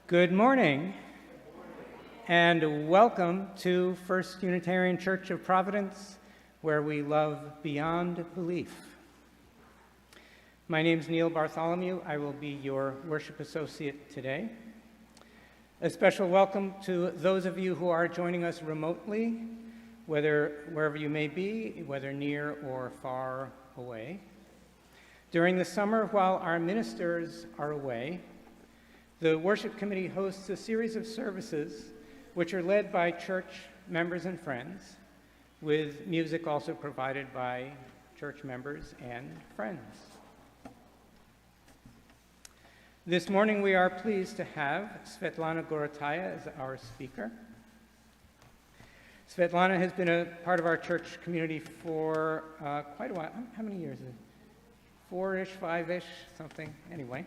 Good morning, and welcome to First Unitarian Church of Providence, where we love beyond belief. My name is Neil Bartholomew. I will be your worship associate today. A special welcome to those of you who are joining us remotely, wherever you may be, whether near or far away. During the summer, while our ministers are away, the worship committee hosts a series of services which are led by church members and friends, with music also provided by church members and friends. This morning we are pleased to have Svetlana Gorotaya as our speaker. Svetlana has been a part of our church community for quite a while. How many years is it? 4-ish, 5-ish, something, anyway.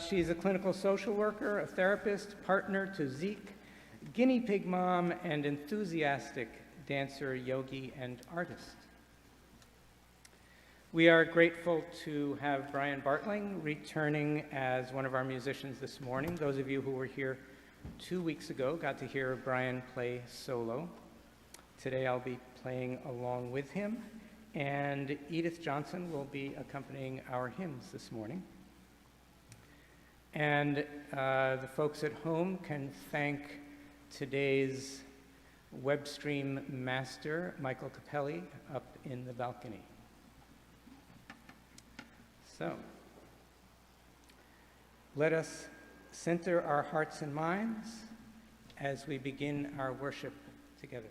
She's a clinical social worker, a therapist, partner to Zeke, guinea pig mom, and enthusiastic dancer, yogi, and artist. We are grateful to have Brian Bartling returning as one of our musicians this morning. Those of you who were here 2 weeks ago got to hear Brian play solo. Today I'll be playing along with him, and Edith Johnson will be accompanying our hymns this morning. And the folks at home can thank today's web stream master, Michael Capelli, up in the balcony. So, let us center our hearts and minds as we begin our worship together.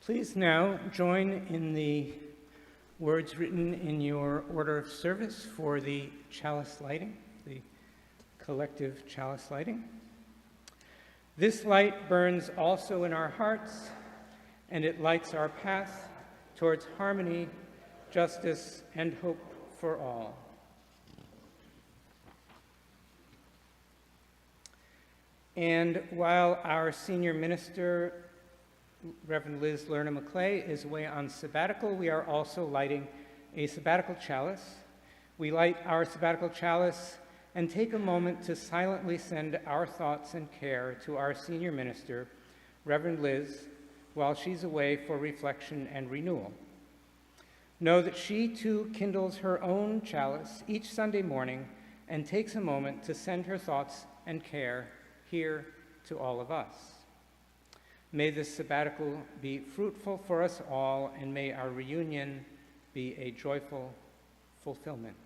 Please now join in the words written in your order of service for the chalice lighting, the collective chalice lighting. This light burns also in our hearts, and it lights our path towards harmony, justice, and hope for all. And while our senior minister, Reverend Liz Lerner McClay, is away on sabbatical, we are also lighting a sabbatical chalice. We light our sabbatical chalice and take a moment to silently send our thoughts and care to our senior minister, Reverend Liz, while she's away for reflection and renewal. Know that she too kindles her own chalice each Sunday morning and takes a moment to send her thoughts and care here to all of us. May this sabbatical be fruitful for us all, and may our reunion be a joyful fulfillment.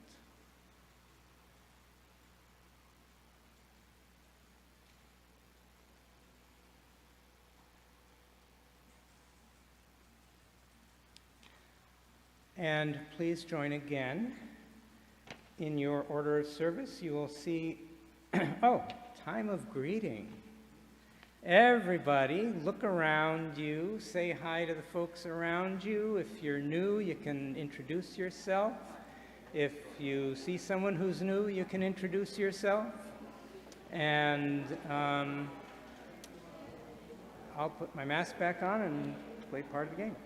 And please join again in your order of service. You will see, oh, time of greeting. Everybody, look around you, say hi to the folks around you. If you're new, you can introduce yourself. If you see someone who's new, you can introduce yourself. And I'll put my mask back on and play part of the game.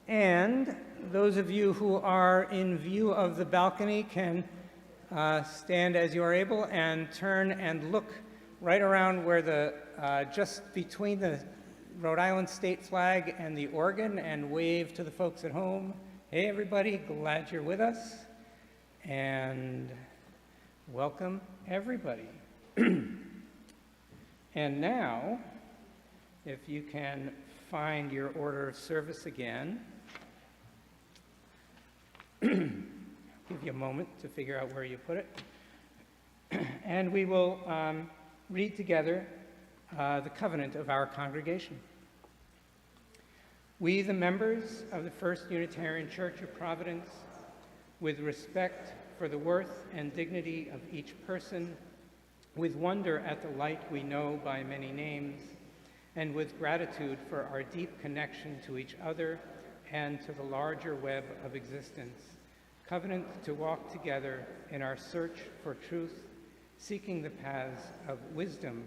And those of you who are in view of the balcony can stand as you are able and turn and look right around where the, just between the Rhode Island state flag and the organ, and wave to the folks at home. Hey everybody, glad you're with us. And welcome everybody. And now, if you can find your order of service again. Give you a moment to figure out where you put it. And we will read together the covenant of our congregation. We, the members of the First Unitarian Church of Providence, with respect for the worth and dignity of each person, with wonder at the light we know by many names, and with gratitude for our deep connection to each other and to the larger web of existence, covenant to walk together in our search for truth, seeking the paths of wisdom,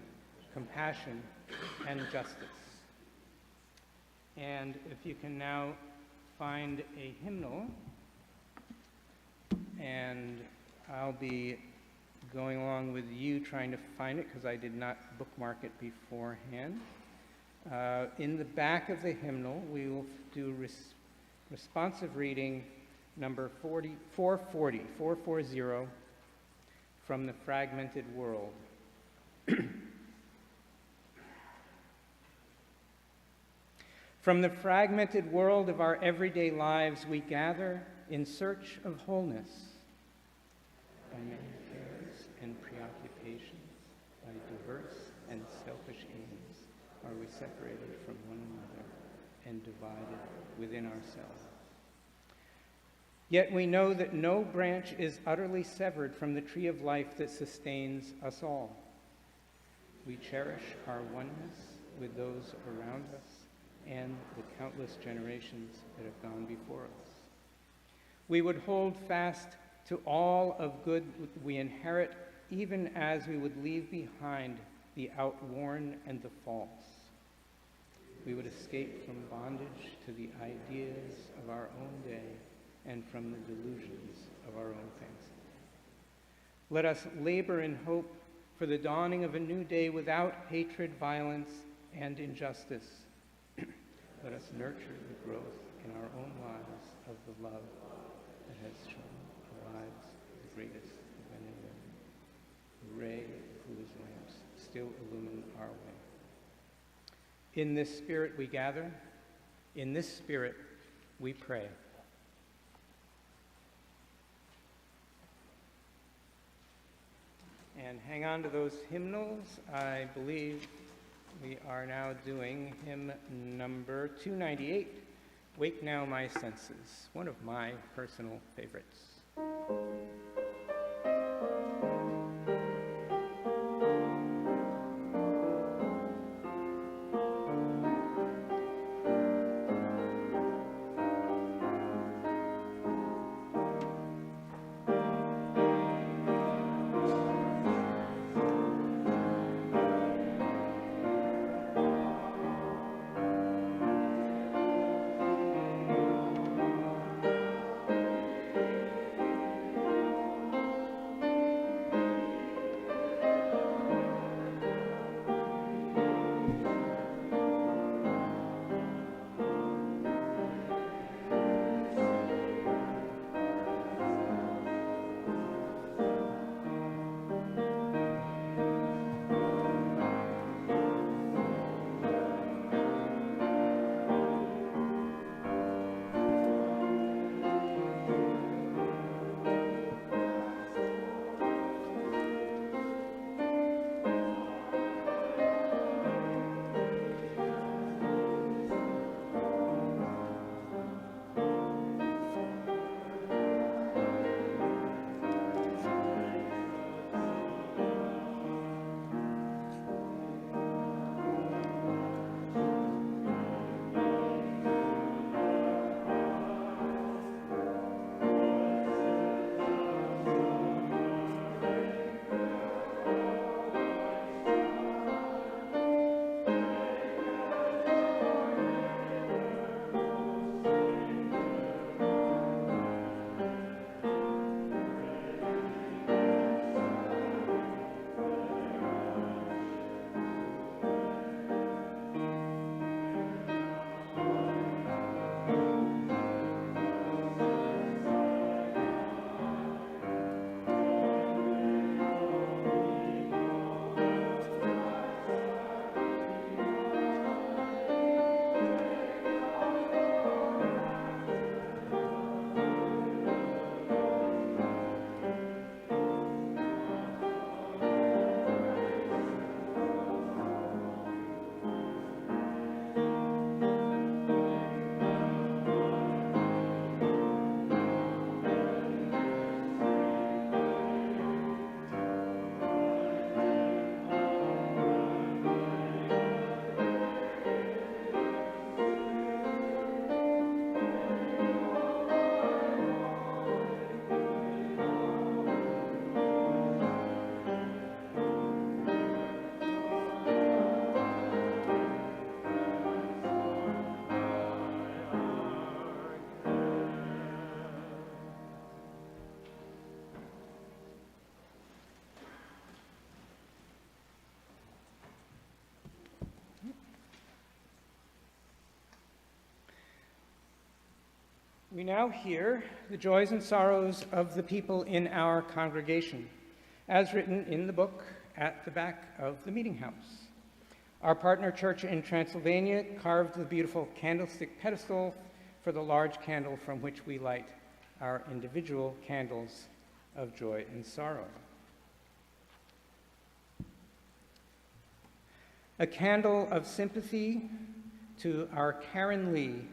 compassion, and justice. And if you can now find a hymnal, and I'll be going along with you trying to find it because I did not bookmark it beforehand. In the back of the hymnal, we will do responsive reading number 440, from the Fragmented World. From the fragmented world of our everyday lives, we gather in search of wholeness. By many cares and preoccupations, by diverse and selfish aims, are we separated from one another and divided within ourselves. Yet we know that no branch is utterly severed from the tree of life that sustains us all. We cherish our oneness with those around us and the countless generations that have gone before us. We would hold fast to all of good we inherit, even as we would leave behind the outworn and the false. We would escape from bondage to the ideas of our own day and from the delusions of our own fancy. Let us labor in hope for the dawning of a new day without hatred, violence, and injustice. Let us nurture the growth in our own lives of the love that has shown our lives the greatest of any living, the ray of whose lamps still illumine our way. In this spirit we gather, in this spirit we pray. And hang on to those hymnals. I believe we are now doing hymn number 298, Wake Now My Senses, one of my personal favorites. We now hear the joys and sorrows of the people in our congregation, as written in the book at the back of the meeting house. Our partner church in Transylvania carved the beautiful candlestick pedestal for the large candle from which we light our individual candles of joy and sorrow. A candle of sympathy to our Karen Lee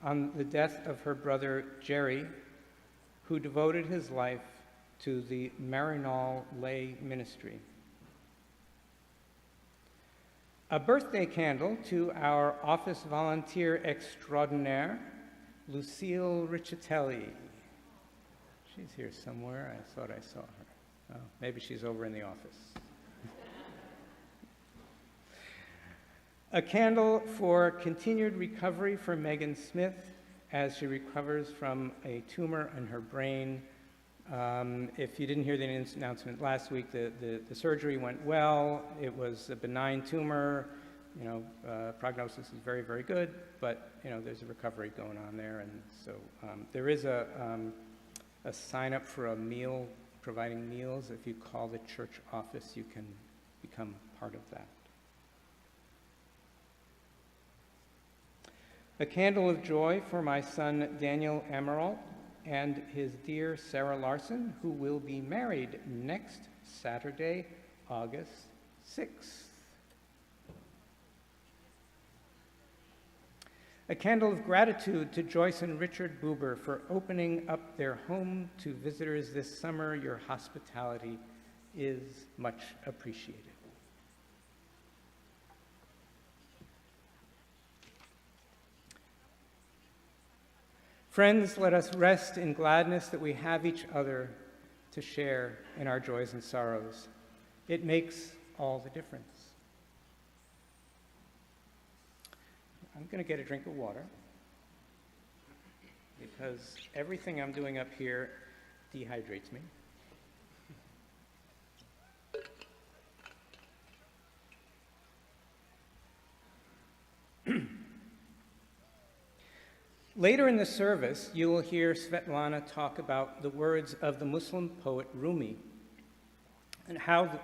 on the death of her brother Jerry, who devoted his life to the Marinol lay ministry. A birthday candle to our office volunteer extraordinaire, Lucille Riccitelli. She's here somewhere. I thought I saw her. Oh, maybe she's over in the office. A candle for continued recovery for Megan Smith as she recovers from a tumor in her brain If you didn't hear the announcement last week, the surgery went well. It was a benign tumor. Prognosis is very, very good, but there's a recovery going on there, and so there is a sign up for a meal, providing meals. If you call the church office, you can become part of that. A candle of joy for my son Daniel Amaral and his dear Sarah Larson, who will be married next Saturday, August 6th. A candle of gratitude to Joyce and Richard Buber for opening up their home to visitors this summer. Your hospitality is much appreciated. Friends, let us rest in gladness that we have each other to share in our joys and sorrows. It makes all the difference. I'm going to get a drink of water because everything I'm doing up here dehydrates me. Later in the service, you will hear Svetlana talk about the words of the Muslim poet Rumi and how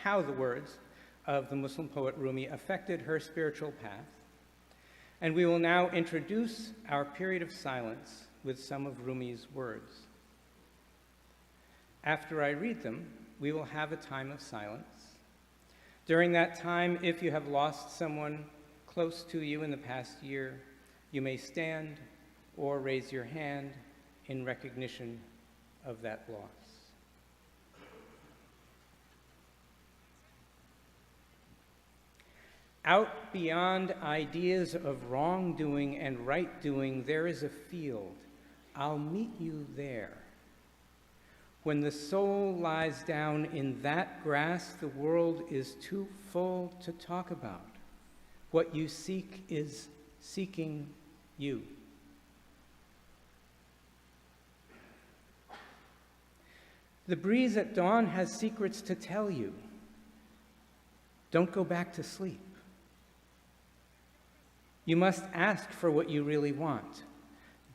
the words of the Muslim poet Rumi affected her spiritual path. And we will now introduce our period of silence with some of Rumi's words. After I read them, we will have a time of silence. During that time, if you have lost someone close to you in the past year, you may stand or raise your hand in recognition of that loss. Out beyond ideas of wrongdoing and right doing, there is a field. I'll meet you there. When the soul lies down in that grass, the world is too full to talk about. What you seek is seeking you. The breeze at dawn has secrets to tell you. Don't go back to sleep. You must ask for what you really want.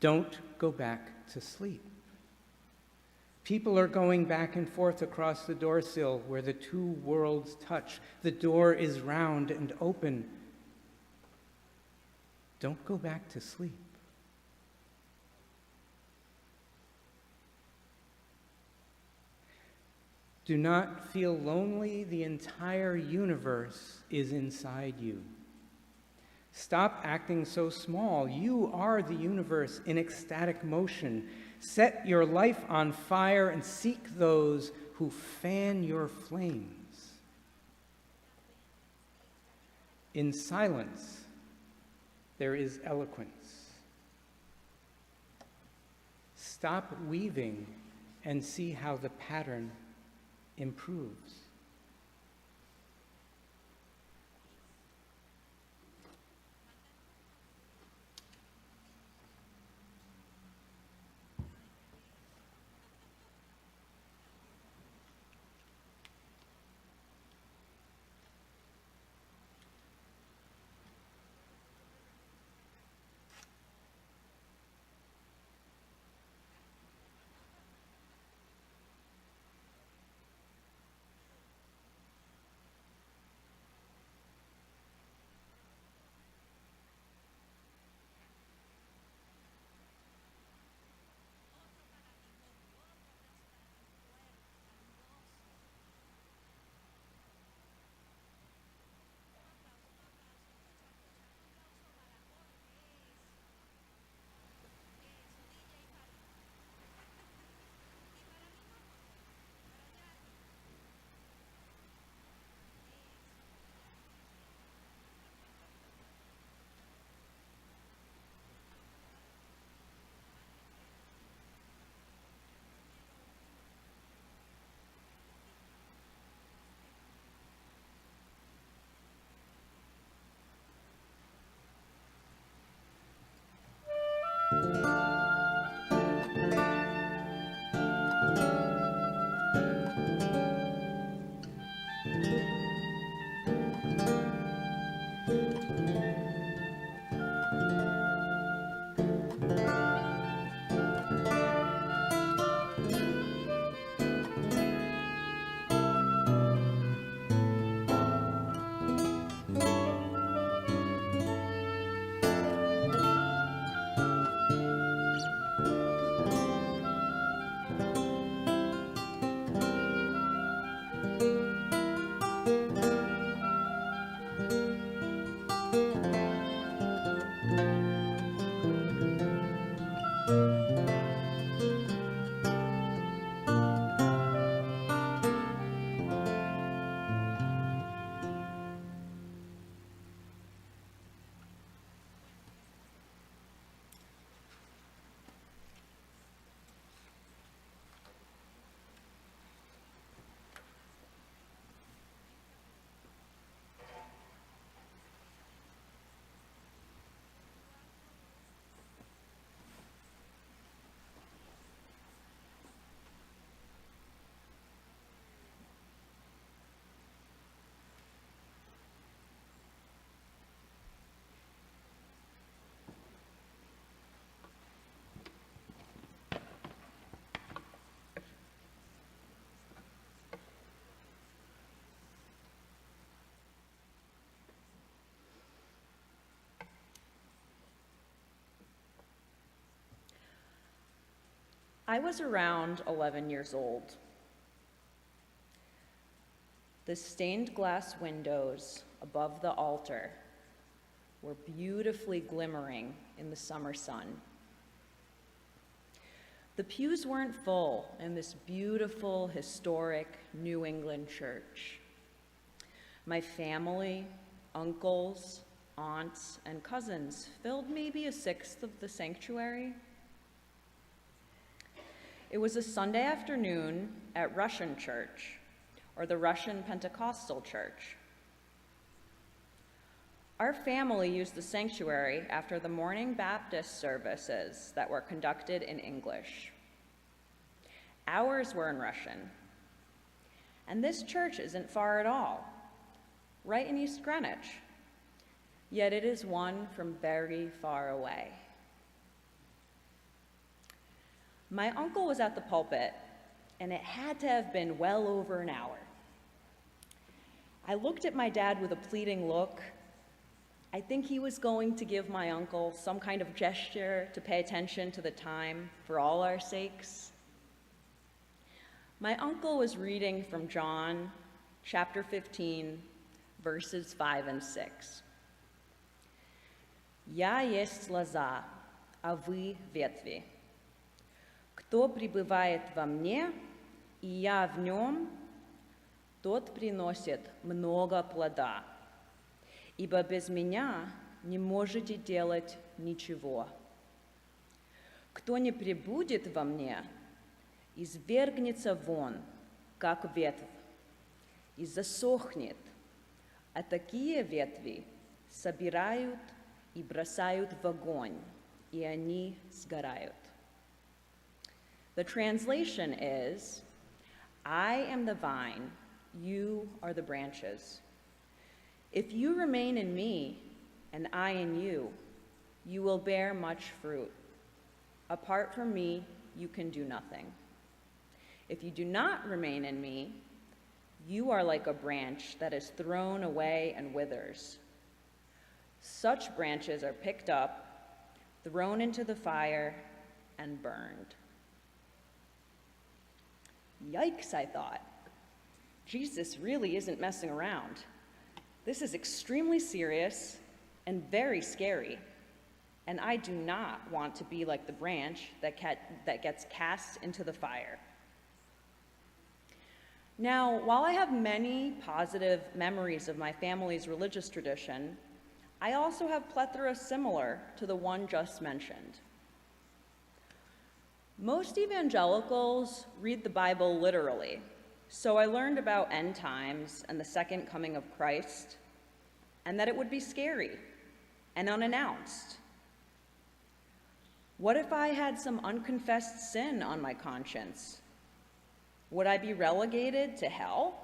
Don't go back to sleep. People are going back and forth across the door sill where the two worlds touch. The door is round and open. Don't go back to sleep. Do not feel lonely. The entire universe is inside you. Stop acting so small. You are the universe in ecstatic motion. Set your life on fire and seek those who fan your flames. In silence, there is eloquence. Stop weaving and see how the pattern improves. I was around 11 years old. The stained glass windows above the altar were beautifully glimmering in the summer sun. The pews weren't full in this beautiful, historic New England church. My family, uncles, aunts, and cousins filled maybe a sixth of the sanctuary. It was a Sunday afternoon at Russian church, or the Russian Pentecostal church. Our family used the sanctuary after the morning Baptist services that were conducted in English. Ours were in Russian. And this church isn't far at all, right in East Greenwich. Yet it is one from very far away. My uncle was at the pulpit, and it had to have been well over an hour. I looked at my dad with a pleading look. I think he was going to give my uncle some kind of gesture to pay attention to the time for all our sakes. My uncle was reading from John chapter 15, verses 5 and 6. «Я есть лоза, а вы ветви. Кто пребывает во мне, и я в нем, тот приносит много плода. Ибо без меня не можете делать ничего. Кто не пребудет во мне, извергнется вон, как ветвь, и засохнет, а такие ветви собирают и бросают в огонь, и они сгорают». The translation is, I am the vine, you are the branches. If you remain in me, and I in you, you will bear much fruit. Apart from me, you can do nothing. If you do not remain in me, you are like a branch that is thrown away and withers. Such branches are picked up, thrown into the fire, and burned. Yikes, I thought. Jesus really isn't messing around. This is extremely serious and very scary, and I do not want to be like the branch that gets cast into the fire. Now, while I have many positive memories of my family's religious tradition, I also have plethora similar to the one just mentioned. Most evangelicals read the Bible literally, so I learned about end times and the second coming of Christ, and that it would be scary and unannounced. What if I had some unconfessed sin on my conscience? Would I be relegated to hell?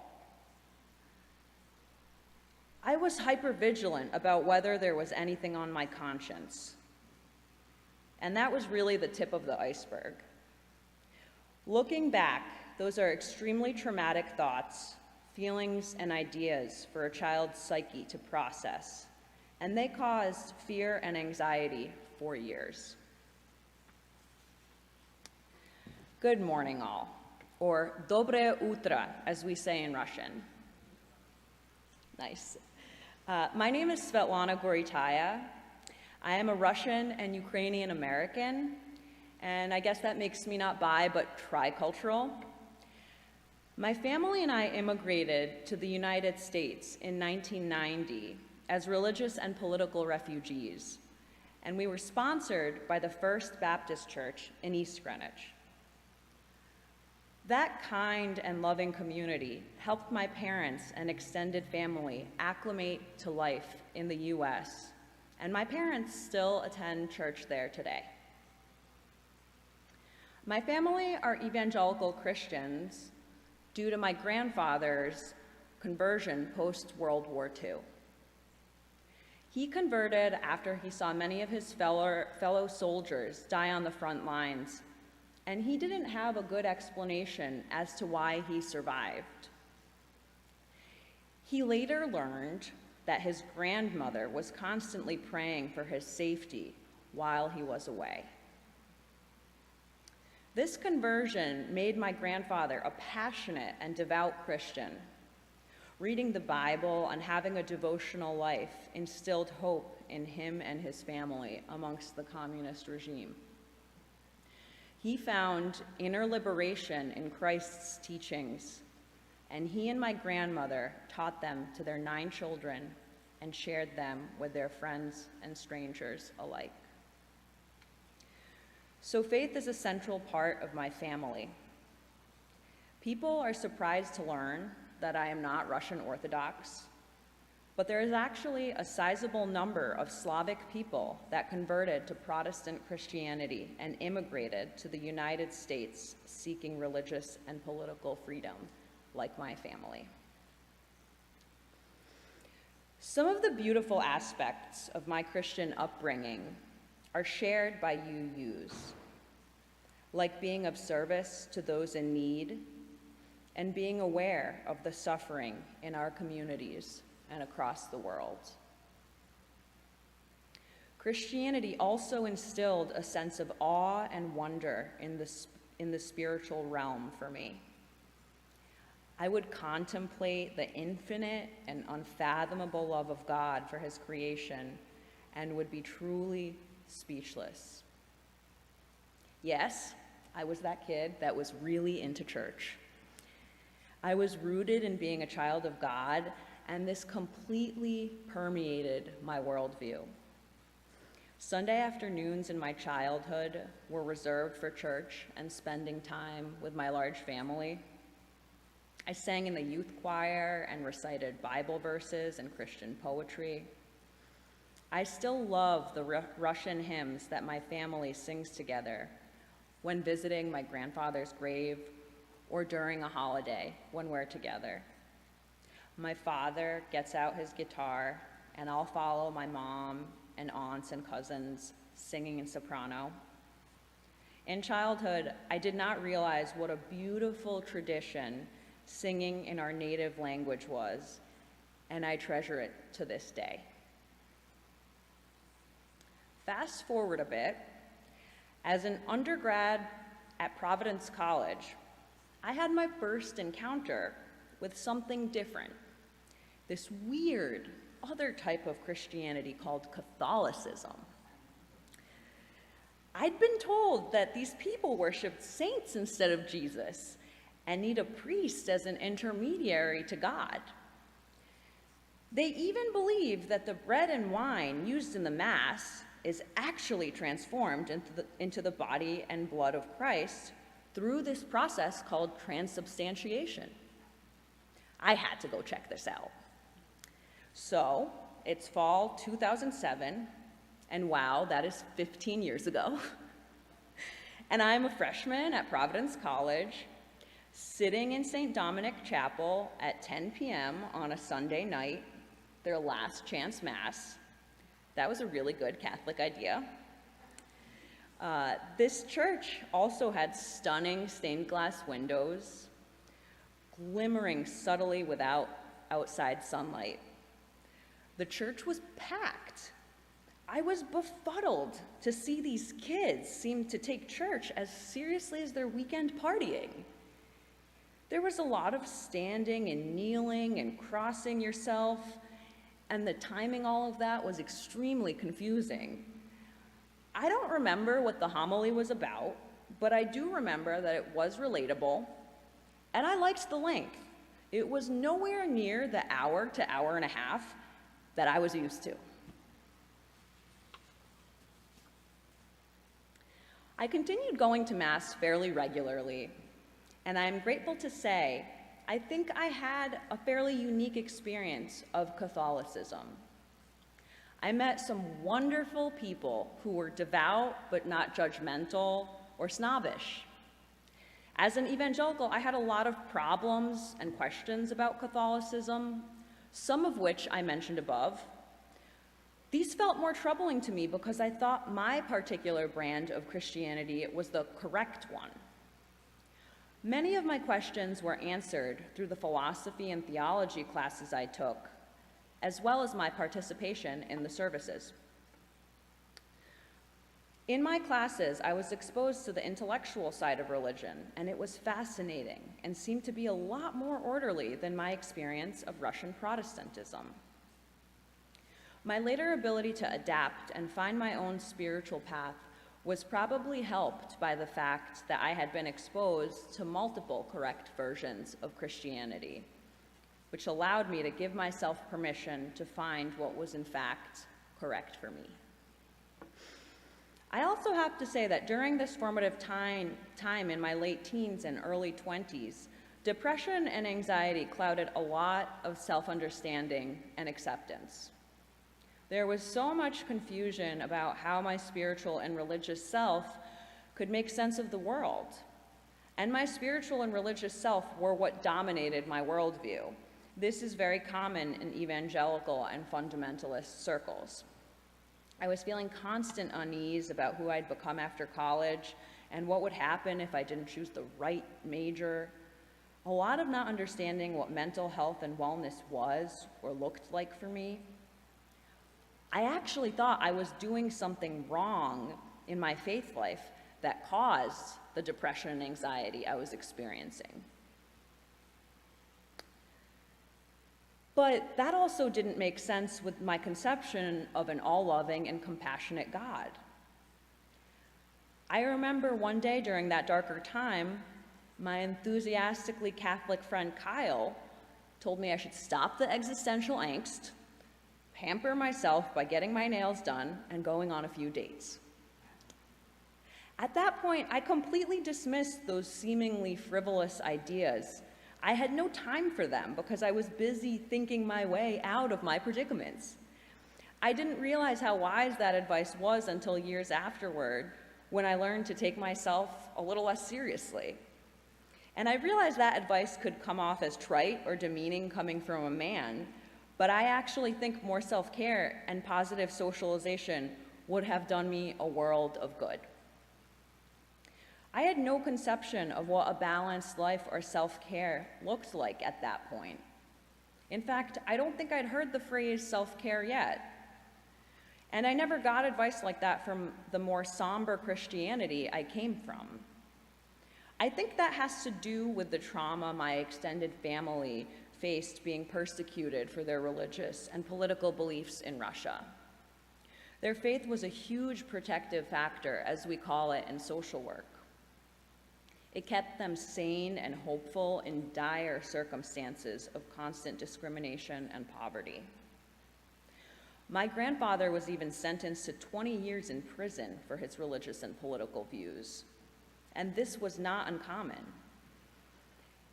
I was hypervigilant about whether there was anything on my conscience. And that was really the tip of the iceberg. Looking back, those are extremely traumatic thoughts, feelings, and ideas for a child's psyche to process, and they caused fear and anxiety for years. Good morning, all, or dobre utro, as we say in Russian. Nice. My name is Svetlana Goritaya. I am a Russian and Ukrainian American, and I guess that makes me not bi, but tricultural. My family and I immigrated to the United States in 1990 as religious and political refugees, and we were sponsored by the First Baptist Church in East Greenwich. That kind and loving community helped my parents and extended family acclimate to life in the U.S., and my parents still attend church there today. My family are evangelical Christians due to my grandfather's conversion post-World War II. He converted after he saw many of his fellow soldiers die on the front lines, and he didn't have a good explanation as to why he survived. He later learned that his grandmother was constantly praying for his safety while he was away. This conversion made my grandfather a passionate and devout Christian. Reading the Bible and having a devotional life instilled hope in him and his family amongst the communist regime. He found inner liberation in Christ's teachings, and he and my grandmother taught them to their 9 children and shared them with their friends and strangers alike. So faith is a central part of my family. People are surprised to learn that I am not Russian Orthodox, but there is actually a sizable number of Slavic people that converted to Protestant Christianity and immigrated to the United States seeking religious and political freedom, like my family. Some of the beautiful aspects of my Christian upbringing are shared by UUs, like being of service to those in need and being aware of the suffering in our communities and across the world. Christianity also instilled a sense of awe and wonder in the spiritual realm for me. I would contemplate the infinite and unfathomable love of God for his creation and would be truly speechless. Yes, I was that kid that was really into church. I was rooted in being a child of God, and this completely permeated my worldview. Sunday afternoons in my childhood were reserved for church and spending time with my large family. I sang in the youth choir and recited Bible verses and Christian poetry. I still love the Russian hymns that my family sings together when visiting my grandfather's grave or during a holiday when we're together. My father gets out his guitar, and I'll follow my mom and aunts and cousins singing in soprano. In childhood, I did not realize what a beautiful tradition singing in our native language was, and I treasure it to this day. Fast forward a bit, as an undergrad at Providence College, I had my first encounter with something different, this weird other type of Christianity called Catholicism. I'd been told that these people worshiped saints instead of Jesus and need a priest as an intermediary to God. They even believe that the bread and wine used in the Mass is actually transformed into the body and blood of Christ through this process called transubstantiation. I had to go check this out. So, it's fall 2007, and wow, that is 15 years ago. And I'm a freshman at Providence College, sitting in St. Dominic Chapel at 10 p.m. on a Sunday night, their last chance Mass. That was a really good Catholic idea. This church also had stunning stained glass windows, glimmering subtly without outside sunlight. The church was packed. I was befuddled to see these kids seem to take church as seriously as their weekend partying. There was a lot of standing and kneeling and crossing yourself, and the timing all of that was extremely confusing. I don't remember what the homily was about, but I do remember that it was relatable, and I liked the length. It was nowhere near the hour to hour and a half that I was used to. I continued going to Mass fairly regularly, and I'm grateful to say I think I had a fairly unique experience of Catholicism. I met some wonderful people who were devout but not judgmental or snobbish. As an evangelical, I had a lot of problems and questions about Catholicism, some of which I mentioned above. These felt more troubling to me because I thought my particular brand of Christianity was the correct one. Many of my questions were answered through the philosophy and theology classes I took, as well as my participation in the services. In my classes, I was exposed to the intellectual side of religion, and it was fascinating and seemed to be a lot more orderly than my experience of Russian Protestantism. My later ability to adapt and find my own spiritual path was probably helped by the fact that I had been exposed to multiple correct versions of Christianity, which allowed me to give myself permission to find what was in fact correct for me. I also have to say that during this formative time in my late teens and early 20s, depression and anxiety clouded a lot of self-understanding and acceptance. There was so much confusion about how my spiritual and religious self could make sense of the world. And my spiritual and religious self were what dominated my worldview. This is very common in evangelical and fundamentalist circles. I was feeling constant unease about who I'd become after college and what would happen if I didn't choose the right major. A lot of not understanding what mental health and wellness was or looked like for me. I actually thought I was doing something wrong in my faith life that caused the depression and anxiety I was experiencing. But that also didn't make sense with my conception of an all-loving and compassionate God. I remember one day during that darker time, my enthusiastically Catholic friend Kyle told me I should stop the existential angst, pamper myself by getting my nails done and going on a few dates. At that point, I completely dismissed those seemingly frivolous ideas. I had no time for them because I was busy thinking my way out of my predicaments. I didn't realize how wise that advice was until years afterward, when I learned to take myself a little less seriously. And I realized that advice could come off as trite or demeaning coming from a man, but I actually think more self-care and positive socialization would have done me a world of good. I had no conception of what a balanced life or self-care looked like at that point. In fact, I don't think I'd heard the phrase self-care yet. And I never got advice like that from the more somber Christianity I came from. I think that has to do with the trauma my extended family faced being persecuted for their religious and political beliefs in Russia. Their faith was a huge protective factor, as we call it in social work. It kept them sane and hopeful in dire circumstances of constant discrimination and poverty. My grandfather was even sentenced to 20 years in prison for his religious and political views, and this was not uncommon.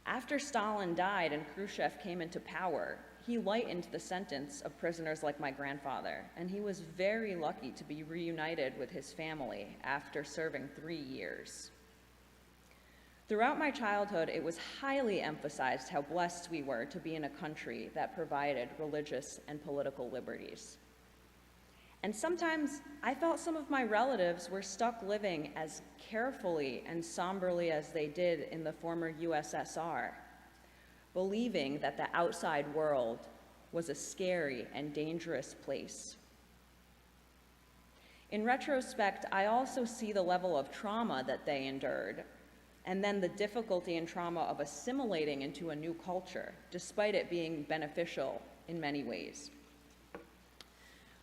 After Stalin died and Khrushchev came into power, he lightened the sentence of prisoners like my grandfather, and he was very lucky to be reunited with his family after serving 3 years. Throughout my childhood, it was highly emphasized how blessed we were to be in a country that provided religious and political liberties. And sometimes I felt some of my relatives were stuck living as carefully and somberly as they did in the former USSR, believing that the outside world was a scary and dangerous place. In retrospect, I also see the level of trauma that they endured, and then the difficulty and trauma of assimilating into a new culture, despite it being beneficial in many ways.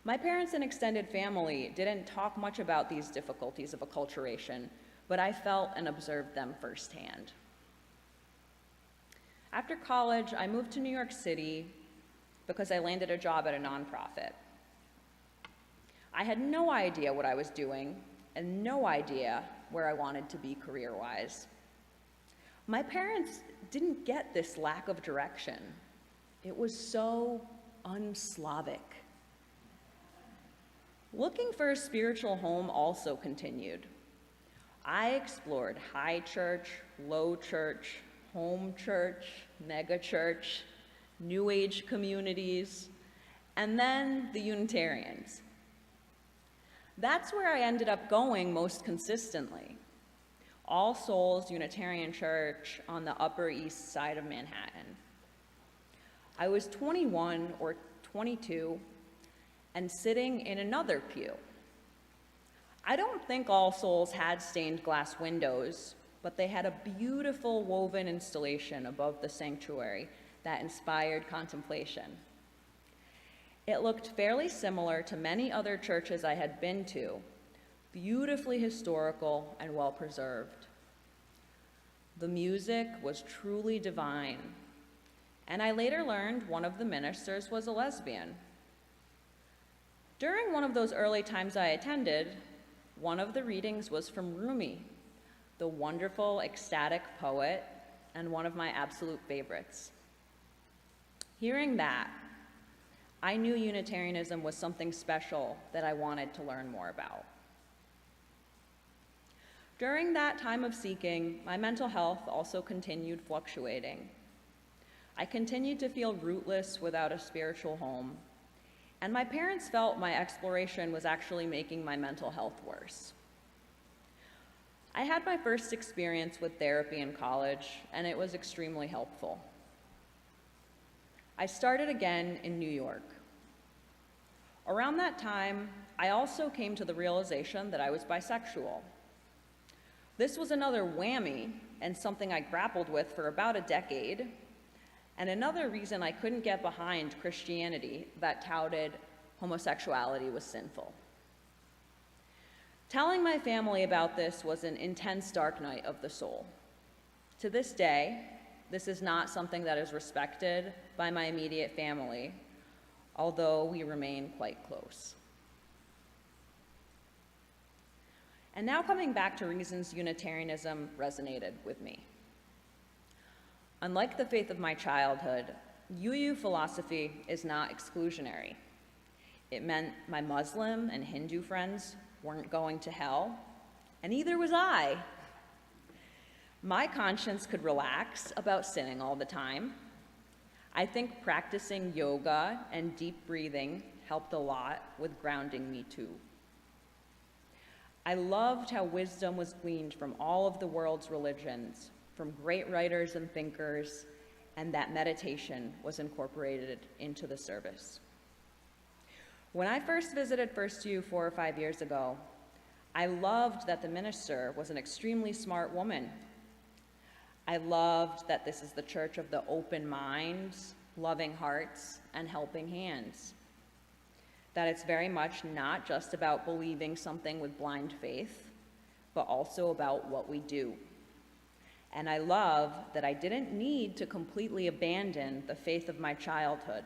My parents and extended family didn't talk much about these difficulties of acculturation, but I felt and observed them firsthand. After college, I moved to New York City because I landed a job at a nonprofit. I had no idea what I was doing and no idea where I wanted to be career-wise. My parents didn't get this lack of direction. It was so un-Slavic. Looking for a spiritual home also continued. I explored high church, low church, home church, mega church, New Age communities, and then the Unitarians. That's where I ended up going most consistently. All Souls Unitarian Church on the Upper East Side of Manhattan. I was 21 or 22 and sitting in another pew. I don't think All Souls had stained glass windows, but they had a beautiful woven installation above the sanctuary that inspired contemplation. It looked fairly similar to many other churches I had been to, beautifully historical and well-preserved. The music was truly divine, and I later learned one of the ministers was a lesbian. During one of those early times I attended, one of the readings was from Rumi, the wonderful, ecstatic poet, and one of my absolute favorites. Hearing that, I knew Unitarianism was something special that I wanted to learn more about. During that time of seeking, my mental health also continued fluctuating. I continued to feel rootless without a spiritual home, and my parents felt my exploration was actually making my mental health worse. I had my first experience with therapy in college, and it was extremely helpful. I started again in New York. Around that time, I also came to the realization that I was bisexual. This was another whammy and something I grappled with for about a decade, and another reason I couldn't get behind Christianity that touted homosexuality was sinful. Telling my family about this was an intense dark night of the soul. To this day, this is not something that is respected by my immediate family, although we remain quite close. And now coming back to reasons Unitarianism resonated with me. Unlike the faith of my childhood, UU philosophy is not exclusionary. It meant my Muslim and Hindu friends weren't going to hell, and neither was I. My conscience could relax about sinning all the time. I think practicing yoga and deep breathing helped a lot with grounding me too. I loved how wisdom was gleaned from all of the world's religions, from great writers and thinkers, and that meditation was incorporated into the service. When I first visited First U 4 or 5 years ago, I loved that the minister was an extremely smart woman. I loved that this is the church of the open minds, loving hearts, and helping hands. That it's very much not just about believing something with blind faith, but also about what we do. And I love that I didn't need to completely abandon the faith of my childhood,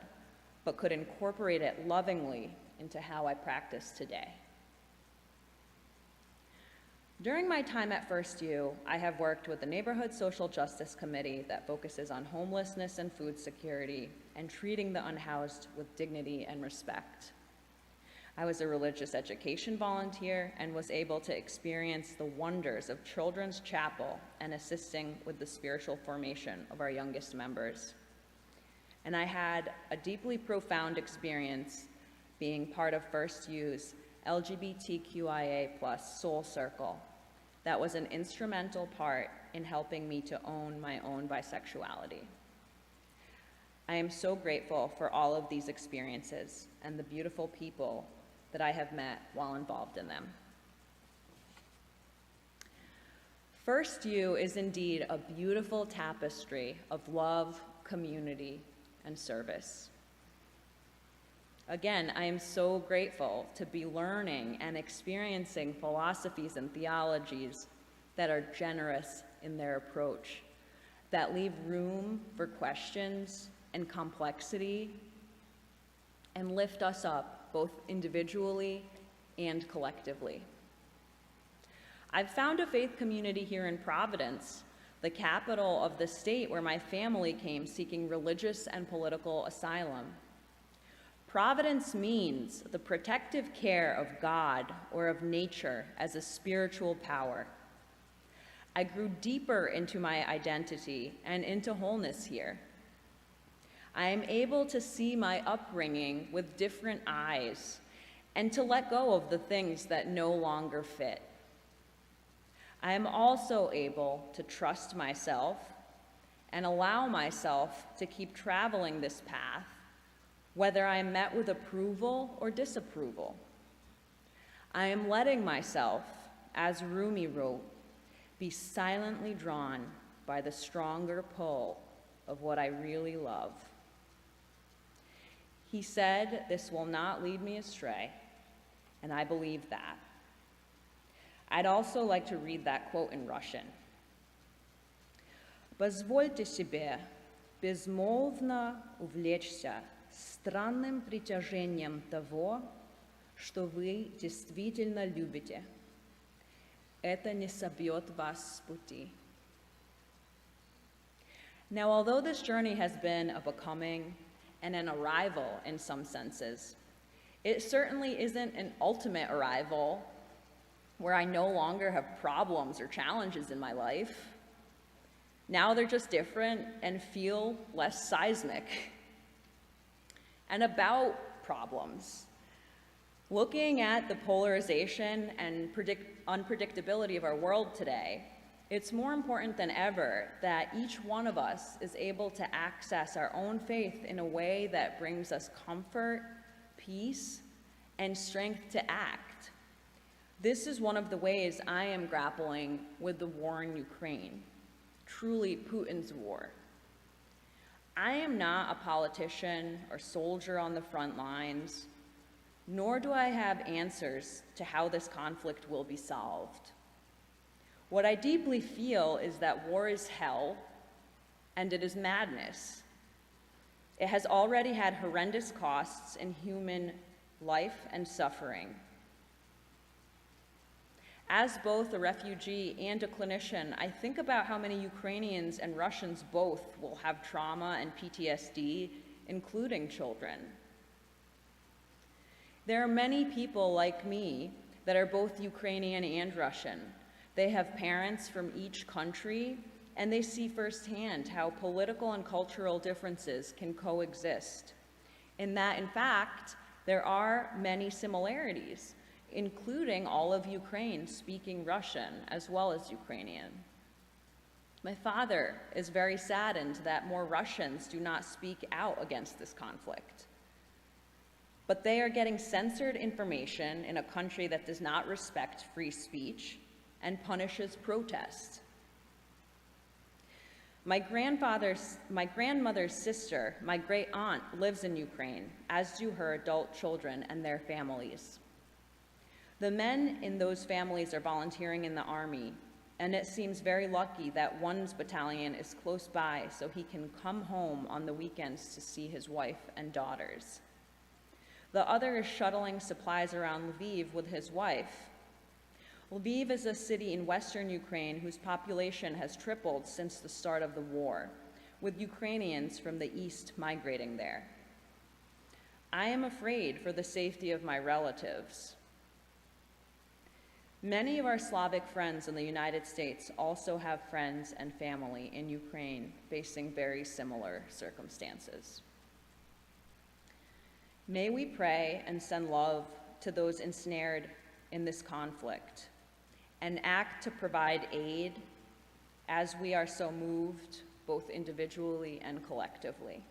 but could incorporate it lovingly into how I practice today. During my time at First U, I have worked with the Neighborhood Social Justice Committee that focuses on homelessness and food security and treating the unhoused with dignity and respect. I was a religious education volunteer and was able to experience the wonders of Children's Chapel and assisting with the spiritual formation of our youngest members. And I had a deeply profound experience being part of First U's LGBTQIA+ Soul Circle that was an instrumental part in helping me to own my own bisexuality. I am so grateful for all of these experiences and the beautiful people that I have met while involved in them. First U is indeed a beautiful tapestry of love, community, and service. Again, I am so grateful to be learning and experiencing philosophies and theologies that are generous in their approach, that leave room for questions and complexity, and lift us up both individually and collectively. I've found a faith community here in Providence, the capital of the state where my family came seeking religious and political asylum. Providence means the protective care of God or of nature as a spiritual power. I grew deeper into my identity and into wholeness here. I am able to see my upbringing with different eyes and to let go of the things that no longer fit. I am also able to trust myself and allow myself to keep traveling this path, whether I am met with approval or disapproval. I am letting myself, as Rumi wrote, be silently drawn by the stronger pull of what I really love. He said, "This will not lead me astray," and I believe that. I'd also like to read that quote in Russian. Позвольте себе безмолвно увлечься странным притяжением того, что вы действительно любите. Это не собьет вас с пути. Now, although this journey has been a becoming and an arrival in some senses, it certainly isn't an ultimate arrival where I no longer have problems or challenges in my life. Now they're just different and feel less seismic. And about problems, looking at the polarization and unpredictability of our world today, it's more important than ever that each one of us is able to access our own faith in a way that brings us comfort, peace, and strength to act. This is one of the ways I am grappling with the war in Ukraine, truly Putin's war. I am not a politician or soldier on the front lines, nor do I have answers to how this conflict will be solved. What I deeply feel is that war is hell, and it is madness. It has already had horrendous costs in human life and suffering. As both a refugee and a clinician, I think about how many Ukrainians and Russians both will have trauma and PTSD, including children. There are many people like me that are both Ukrainian and Russian. They have parents from each country, and they see firsthand how political and cultural differences can coexist. In that, in fact, there are many similarities, including all of Ukraine speaking Russian as well as Ukrainian. My father is very saddened that more Russians do not speak out against this conflict. But they are getting censored information in a country that does not respect free speech and punishes protest. My grandmother's sister, my great aunt, lives in Ukraine, as do her adult children and their families. The men in those families are volunteering in the army, and it seems very lucky that one's battalion is close by so he can come home on the weekends to see his wife and daughters. The other is shuttling supplies around Lviv with his wife. Lviv is a city in western Ukraine whose population has tripled since the start of the war, with Ukrainians from the east migrating there. I am afraid for the safety of my relatives. Many of our Slavic friends in the United States also have friends and family in Ukraine facing very similar circumstances. May we pray and send love to those ensnared in this conflict and act to provide aid as we are so moved, both individually and collectively.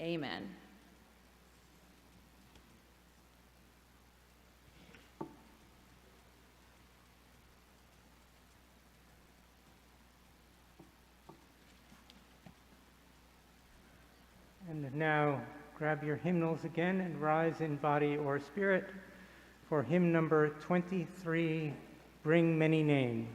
Amen. And now grab your hymnals again and rise in body or spirit for hymn number 23, Bring Many Names.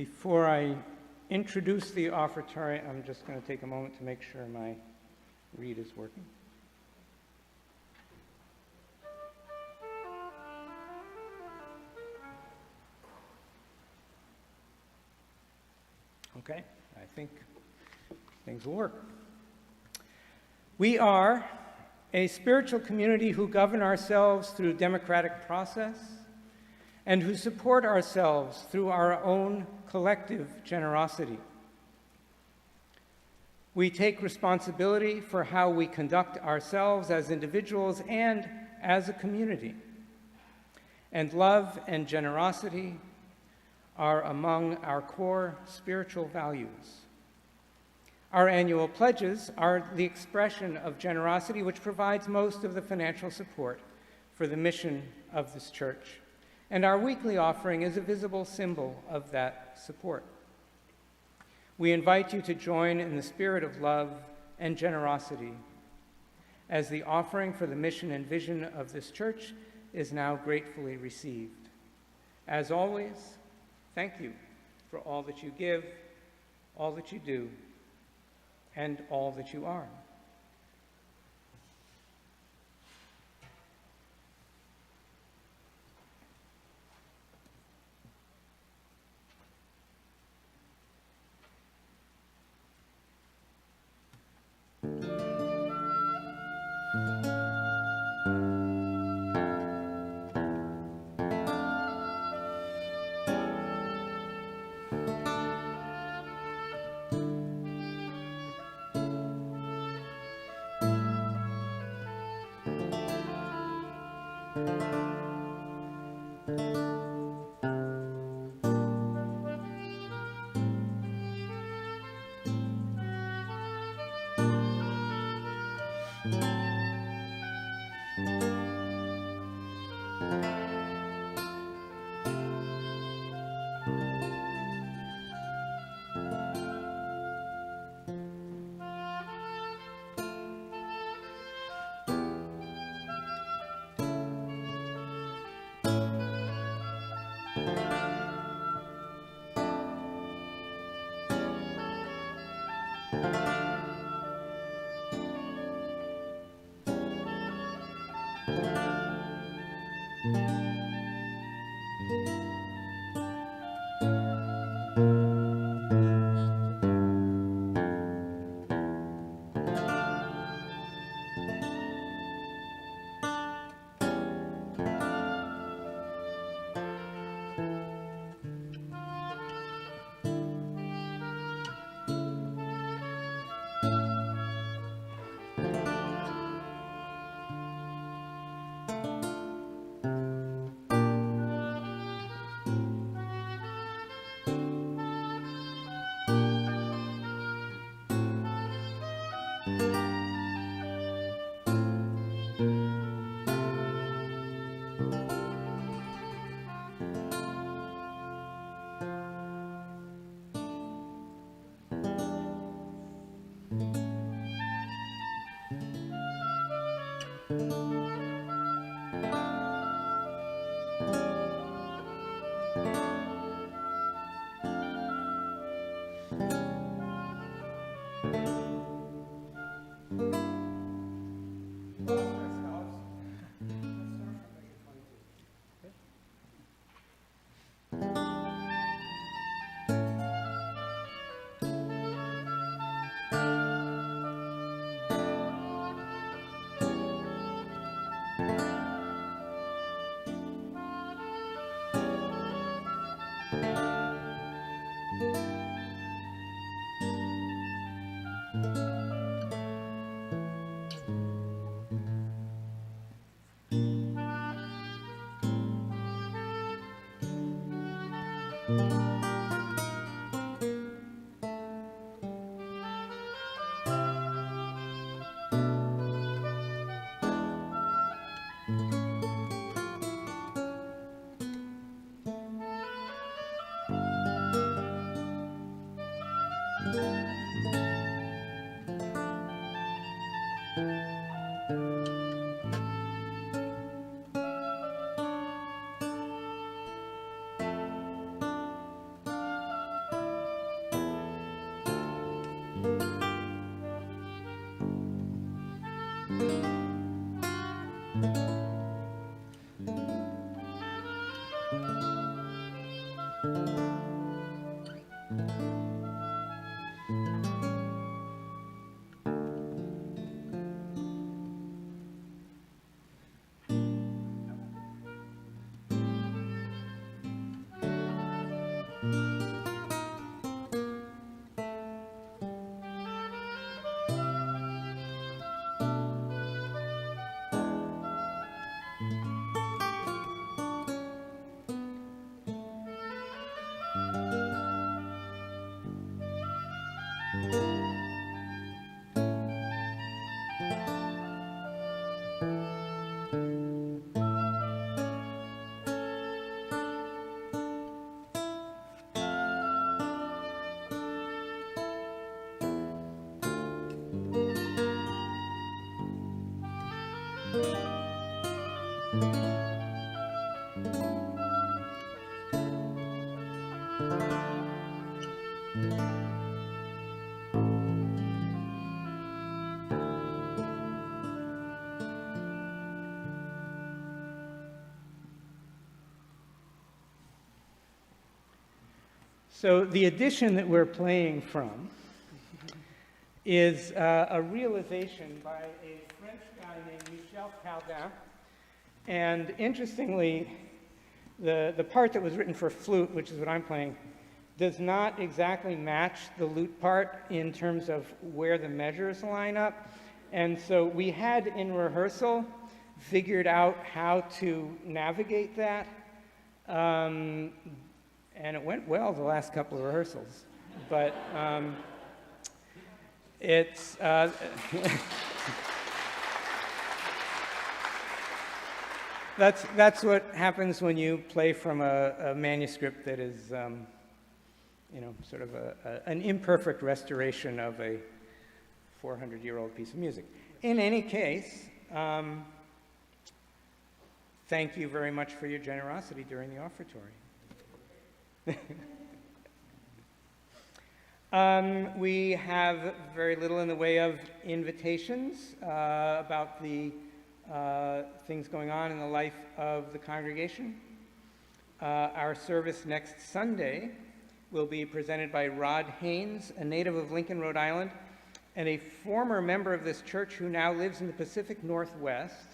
Before I introduce the offertory, I'm just going to take a moment to make sure my reed is working. Okay, I think things will work. We are a spiritual community who govern ourselves through democratic process and who support ourselves through our own collective generosity. We take responsibility for how we conduct ourselves as individuals and as a community. And love and generosity are among our core spiritual values. Our annual pledges are the expression of generosity, which provides most of the financial support for the mission of this church. And our weekly offering is a visible symbol of that support. We invite you to join in the spirit of love and generosity as the offering for the mission and vision of this church is now gratefully received. As always, thank you for all that you give, all that you do, and all that you are. So the edition that we're playing from is a realization by a French guy named Michel Caldin. And interestingly, the part that was written for flute, which is what I'm playing, does not exactly match the lute part in terms of where the measures line up. And so we had in rehearsal figured out how to navigate that. And it went well the last couple of rehearsals. But it's... That's what happens when you play from a manuscript that is, sort of an imperfect restoration of a 400-year-old piece of music. In any case, thank you very much for your generosity during the offertory. We have very little in the way of invitations about the things going on in the life of the congregation. Our service next Sunday will be presented by Rod Haynes, a native of Lincoln, Rhode Island, and a former member of this church who now lives in the Pacific Northwest.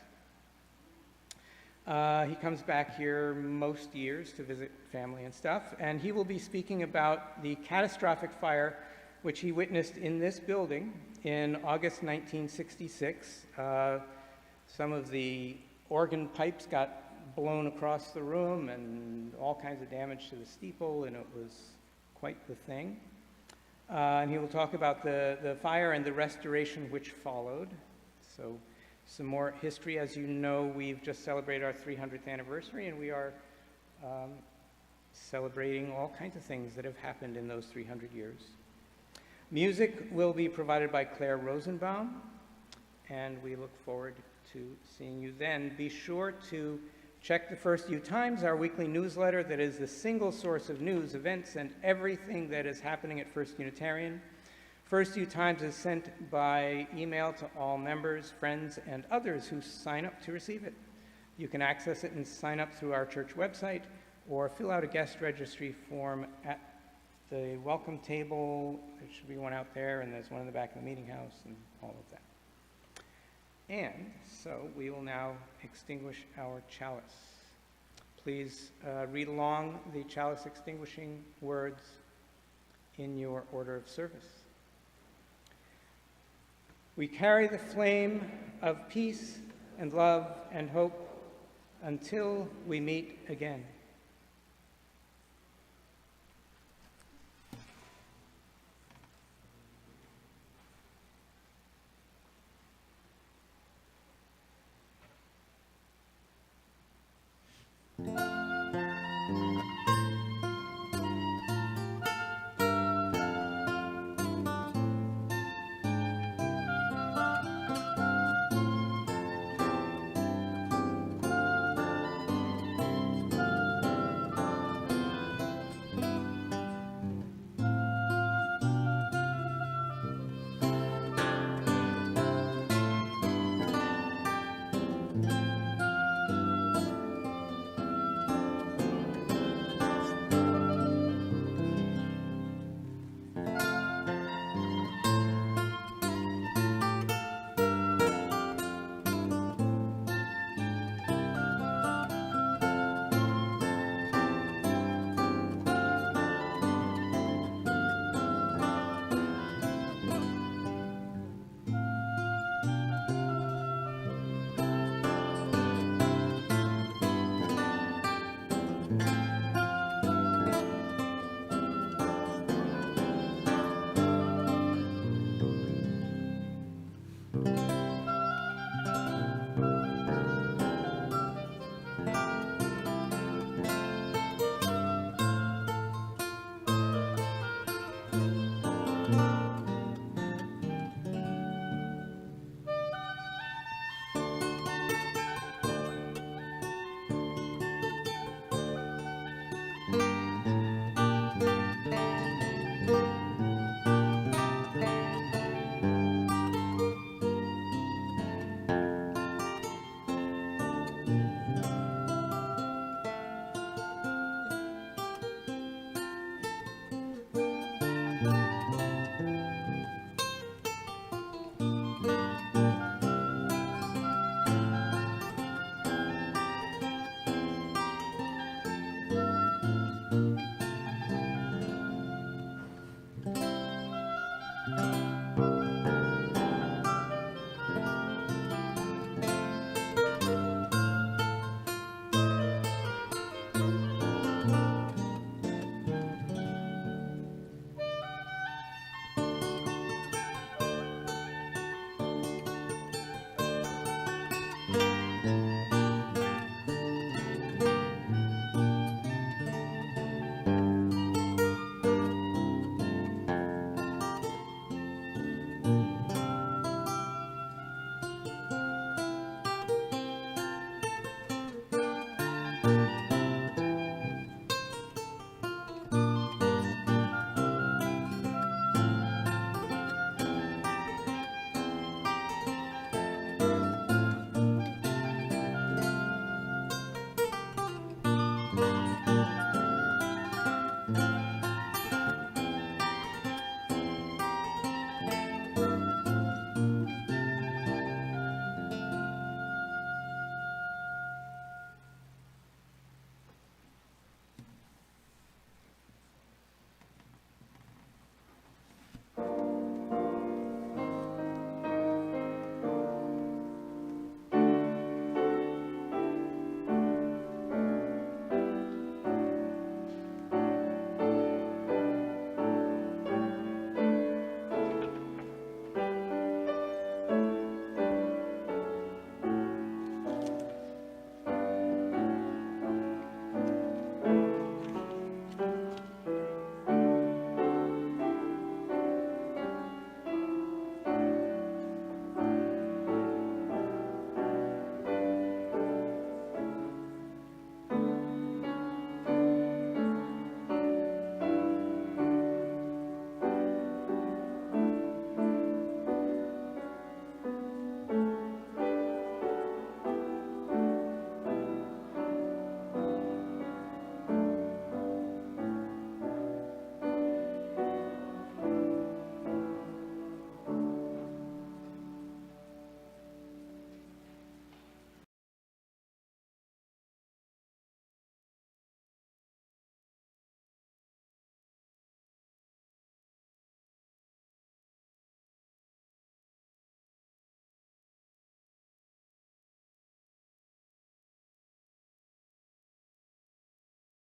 He comes back here most years to visit family and stuff, and he will be speaking about the catastrophic fire which he witnessed in this building in August 1966. Some of the organ pipes got blown across the room and all kinds of damage to the steeple, and it was quite the thing. And he will talk about the fire and the restoration which followed. So some more history. As you know, we've just celebrated our 300th anniversary, and we are celebrating all kinds of things that have happened in those 300 years. Music will be provided by Claire Rosenbaum, and we look forward to seeing you then. Be sure to check the First U Times, our weekly newsletter that is the single source of news, events, and everything that is happening at First Unitarian. First U Times is sent by email to all members, friends, and others who sign up to receive it. You can access it and sign up through our church website or fill out a guest registry form at the welcome table. There should be one out there, and there's one in the back of the meeting house, and all of that. And so we will now extinguish our chalice. Please read along the chalice extinguishing words in your order of service. We carry the flame of peace and love and hope until we meet again. Thank you.